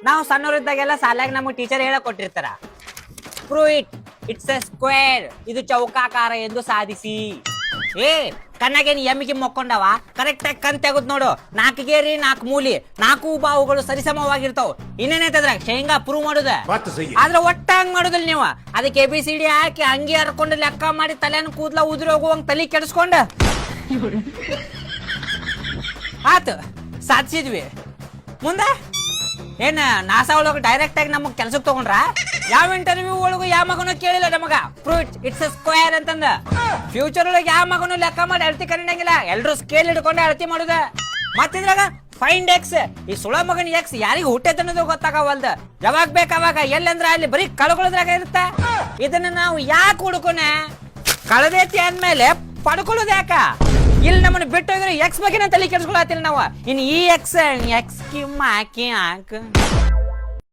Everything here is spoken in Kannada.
ನಾವು ಸಣ್ಣವರಿದ್ದಾಗೆಲ್ಲ ಸಾಲಾಗ ನಮಗೆ ಟೀಚರ್ ಹೇಳಕ್ ಕೊಟ್ಟಿರ್ತಾರ, ಪ್ರೂವ್ ಇಟ್ಸ್ ಎ ಸ್ಕ್ವೇರ್, ಇದು ಚೌಕಾಕಾರ ಎಂದು ಸಾಧಿಸಿ. ಏ ಕಣ್ಣಾಗೇನು ಎಮ್ಮಿಗೆ ಮೊಕ್ಕೊಂಡವ, ಕರೆಕ್ಟ್ ಆಗಿ ಕಣ್ ತೆಗದ್ ನೋಡು, 4 ಗೇರಿ 4 ಮೂಲಿ 4 ಬಾವುಗಳು ಸರಿಸಮವಾಗಿರ್ತಾವ. ಇನ್ನೇನೈತದ್ರ ಶೇಂಗಾ ಪ್ರೂವ್ ಮಾಡುದ, ಆದ್ರೆ ಒಟ್ಟ ಹಂಗ್ ಮಾಡುದಿಲ್ಲ ನೀವು. ಅದಕ್ಕೆ ABCD ಹಾಕಿ ಹಂಗೆ ಹರ್ಕೊಂಡು ಲೆಕ್ಕ ಮಾಡಿ ತಲೆನ ಕೂದ್ಲ ಉದುರಿ ಹೋಗುವಂಗ್ ತಲೆ ಕೆಡಿಸ್ಕೊಂಡ ಆತು ಸಾಧಿಸಿದ್ವಿ. ಮುಂದೆ ಏನ ನಾಸಾ ಒಳಗ ಡೈರೆಕ್ಟ್ ಆಗಿ ನಮಗ್ ಕೆಲ್ಸಕ್ಕೆ ತಗೊಂಡ್ರ? ಯಾವ ಇಂಟರ್ವ್ಯೂ ಒಳಗು ಯಾವ ಮಗನು ಕೇಳಿಲ್ಲ ನಮಗ ಪ್ರೂವ್ ಇಟ್ಸ್ ಎ ಸ್ಕ್ವೇರ್ ಅಂತಂದ. ಫ್ಯೂಚರ್ ಒಳಗೆ ಯಾವ ಮಗನು ಲೆಕ್ಕ ಮಾಡಿ ಅಳತಿ ಕರೆಯಂಗಿಲ್ಲ, ಎಲ್ರು ಸ್ಕೇಲ್ ಹಿಡ್ಕೊಂಡೆ ಅಳತಿ ಮಾಡುದ. ಮತ್ತಿದ್ರಾಗ ಫೈಂಡ್ ಎಕ್ಸ್, ಈ ಸುಳ ಮಗನ ಎಕ್ಸ್ ಯಾರಿಗ ಹುಟ್ಟೈತೆ ಅನ್ನೋದು ಗೊತ್ತಾಗವಲ್ದ. ಯಾವಾಗ ಬೇಕಾವಾಗ ಎಲ್ಲಂದ್ರ ಅಲ್ಲಿ ಬರೀ ಕಳ್ಕೊಳ್ಳೋದ್ರಾಗ ಇರುತ್ತ. ಇದನ್ನ ನಾವು ಯಾಕೆ ಹುಡುಕೋಣ? ಕಳೆದೈತಿ ಅಂದ್ಮೇಲೆ ಪಡ್ಕೊಳ್ಳೋದು ಯಾಕ? ಇಲ್ಲಿ ನಮ್ಮನ್ನ ಬಿಟ್ಟು ಹೋಗಿದ್ರೆ ಎಕ್ಸ್ ಬಗ್ಗೆ ತಲೆ ಕೆಡಿಸ್ಕೊಳತಿಲ್ಲ ನಾವು. ಇನ್ನು ಈ ಎಕ್ಸ್ ಕಿಮ್ಮ ಹಾಕಿ ಹಾಕ